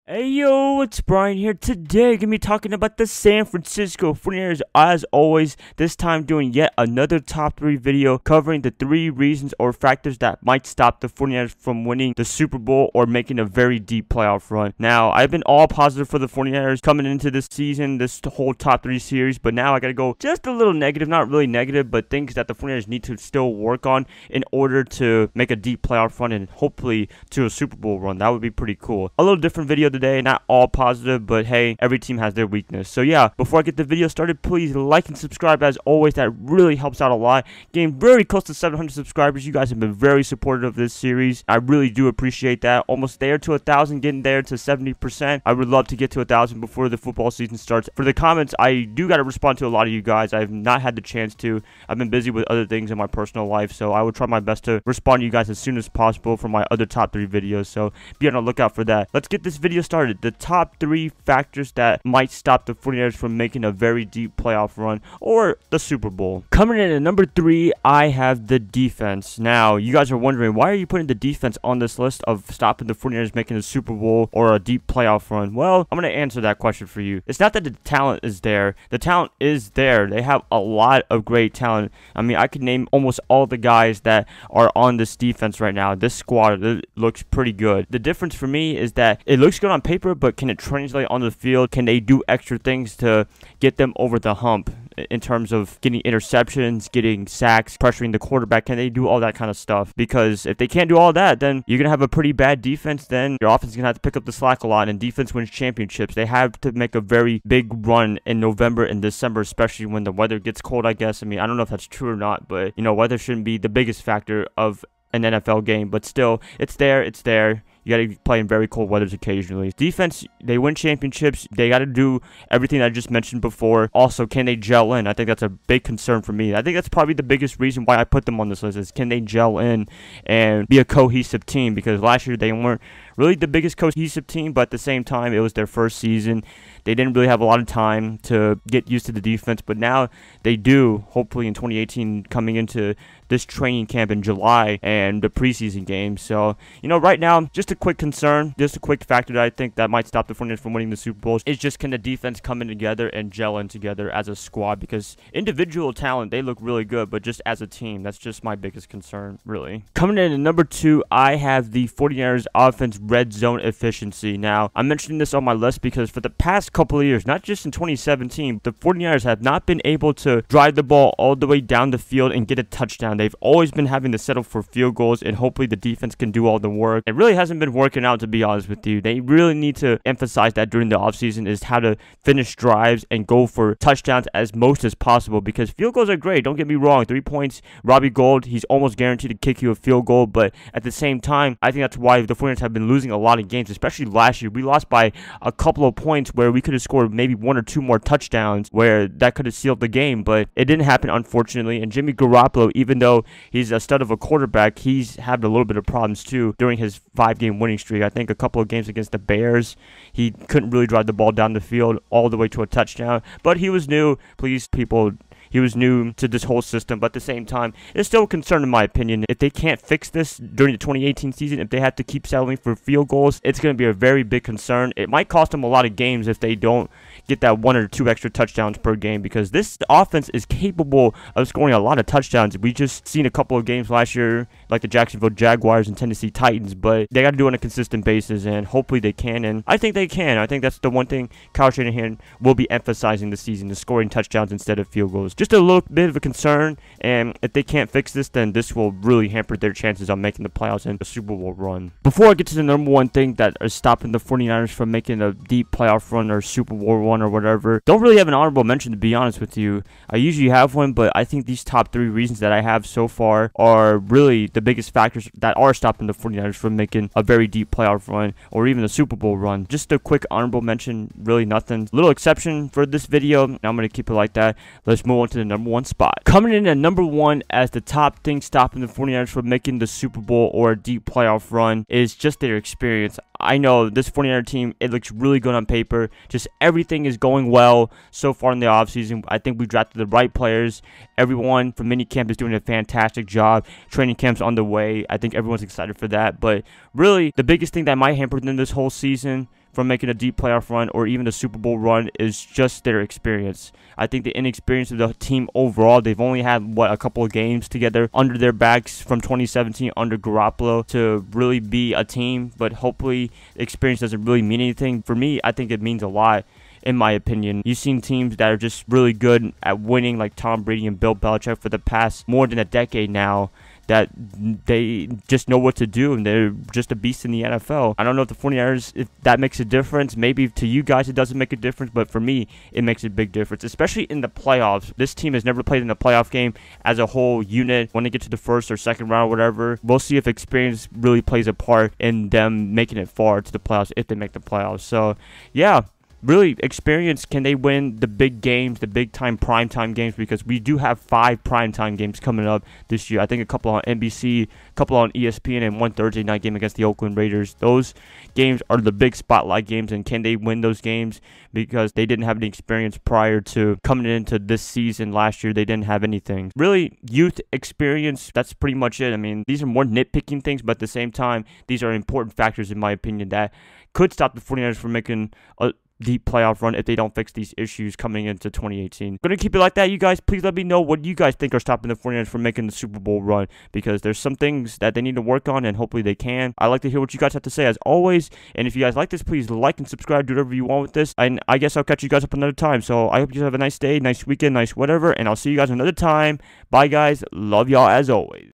Hey yo, it's Brian here. Today, gonna be talking about the San Francisco 49ers as always. This time doing yet another top 3 video covering the 3 reasons or factors that might stop the 49ers from winning the Super Bowl or making a very deep playoff run. Now, I've been all positive for the 49ers coming into this season, this whole top 3 series, but now I gotta go just a little negative, not really negative, but things that the 49ers need to still work on in order to make a deep playoff run and hopefully to a Super Bowl run. That would be pretty cool. A little different video today, not all positive, but hey, every team has their weakness. So yeah, before I get the video started, please like and subscribe as always. That really helps out a lot. Getting very close to 700 subscribers. You guys have been very supportive of this series. I really do appreciate that. Almost there to 1,000, getting there to 70%. I would love to get to 1,000 before the football season starts. For the comments, I do got to respond to a lot of you guys. I've not had the chance to. I've been busy with other things in my personal life, so I will try my best to respond to you guys as soon as possible for my other top 3 videos. So be on the lookout for that. Let's get this video started. The top 3 factors that might stop the 49ers from making a very deep playoff run or the Super Bowl. Coming in at number 3, I have the defense. Now, you guys are wondering, why are you putting the defense on this list of stopping the 49ers making a Super Bowl or a deep playoff run? Well, I'm going to answer that question for you. It's not that the talent is there. The talent is there. They have a lot of great talent. I mean, I could name almost all the guys that are on this defense right now. This squad looks pretty good. The difference for me is that it looks good on paper, but can it translate on the field? Can they do extra things to get them over the hump in terms of getting interceptions, getting sacks, pressuring the quarterback? Can they do all that kind of stuff? Because if they can't do all that, then you're going to have a pretty bad defense. Then your offense is going to have to pick up the slack a lot, and defense wins championships. They have to make a very big run in November and December, especially when the weather gets cold, I guess. I mean, I don't know if that's true or not, but, you know, weather shouldn't be the biggest factor of an NFL game, but still, it's there. You got to play in very cold weathers occasionally. Defense, they win championships. They got to do everything I just mentioned before. Also, can they gel in? I think that's a big concern for me. I think that's probably the biggest reason why I put them on this list is can they gel in and be a cohesive team? Because last year they weren't really the biggest cohesive team, but at the same time, it was their first season. They didn't really have a lot of time to get used to the defense, but now they do, hopefully in 2018, coming into this training camp in July and the preseason games. So, you know, right now, just a quick concern, just a quick factor that I think that might stop the 49ers from winning the Super Bowl is just can the defense come in together and gel in together as a squad? Because individual talent, they look really good, but just as a team, that's just my biggest concern, really. Coming in at number 2, I have the 49ers offense red zone efficiency. Now, I'm mentioning this on my list because for the past couple of years, not just in 2017, the 49ers have not been able to drive the ball all the way down the field and get a touchdown. They've always been having to settle for field goals, and hopefully the defense can do all the work. It really hasn't been working out, to be honest with you. They really need to emphasize that during the offseason is how to finish drives and go for touchdowns as most as possible, because field goals are great. Don't get me wrong. 3 points, Robbie Gould, he's almost guaranteed to kick you a field goal, but at the same time, I think that's why the 49ers have been losing a lot of games, especially last year. We lost by a couple of points where we could have scored maybe 1 or 2 more touchdowns where that could have sealed the game, but it didn't happen, unfortunately. And Jimmy Garoppolo, even though he's a stud of a quarterback, he's had a little bit of problems too during his 5-game winning streak. I think a couple of games against the Bears, he couldn't really drive the ball down the field all the way to a touchdown, but he was new. Please, people, he was new to this whole system, but at the same time, it's still a concern in my opinion. If they can't fix this during the 2018 season, if they have to keep settling for field goals, it's going to be a very big concern. It might cost them a lot of games if they don't get that 1 or 2 extra touchdowns per game, because this offense is capable of scoring a lot of touchdowns. We just seen a couple of games last year, like the Jacksonville Jaguars and Tennessee Titans, but they got to do it on a consistent basis, and hopefully they can, and I think they can. I think that's the one thing Kyle Shanahan will be emphasizing this season, is scoring touchdowns instead of field goals. Just a little bit of a concern, and if they can't fix this, then this will really hamper their chances on making the playoffs and the Super Bowl run. Before I get to the number 1 thing that is stopping the 49ers from making a deep playoff run or Super Bowl run or whatever, don't really have an honorable mention, to be honest with you. I usually have one, but I think these top 3 reasons that I have so far are really the biggest factors that are stopping the 49ers from making a very deep playoff run or even a Super Bowl run. Just a quick honorable mention, really nothing. Little exception for this video, and I'm going to keep it like that. Let's move on to the number 1 spot. Coming in at number 1 as the top thing stopping the 49ers from making the Super Bowl or a deep playoff run is just their experience. I know this 49er team, it looks really good on paper. Just everything is going well so far in the offseason. I think we drafted the right players. Everyone from minicamp is doing a fantastic job. Training camp's on the way. I think everyone's excited for that. But really, the biggest thing that might hamper them this whole season from making a deep playoff run or even the Super Bowl run is just their experience. I think the inexperience of the team overall, they've only had, a couple of games together under their backs from 2017 under Garoppolo to really be a team, but hopefully experience doesn't really mean anything. For me, I think it means a lot. In my opinion, you've seen teams that are just really good at winning, like Tom Brady and Bill Belichick for the past more than a decade now, that they just know what to do, and they're just a beast in the NFL. I don't know if the 49ers, if that makes a difference. Maybe to you guys it doesn't make a difference, but for me, it makes a big difference, especially in the playoffs. This team has never played in a playoff game as a whole unit. When they get to the first or second round or whatever, we'll see if experience really plays a part in them making it far to the playoffs, if they make the playoffs. So, yeah. Really, experience, can they win the big games, the big-time primetime games? Because we do have 5 primetime games coming up this year. I think a couple on NBC, a couple on ESPN, and one Thursday night game against the Oakland Raiders. Those games are the big spotlight games, and can they win those games? Because they didn't have any experience prior to coming into this season. Last year, they didn't have anything. Really, youth experience, that's pretty much it. I mean, these are more nitpicking things, but at the same time, these are important factors, in my opinion, that could stop the 49ers from making a deep playoff run if they don't fix these issues coming into 2018. Gonna keep it like that, you guys. Please let me know what you guys think are stopping the 49ers from making the Super Bowl run, because there's some things that they need to work on, and hopefully they can. I like to hear what you guys have to say, as always, and if you guys like this, please like and subscribe, do whatever you want with this, and I guess I'll catch you guys up another time. So I hope you have a nice day, nice weekend, nice whatever, and I'll see you guys another time. Bye, guys. Love y'all as always.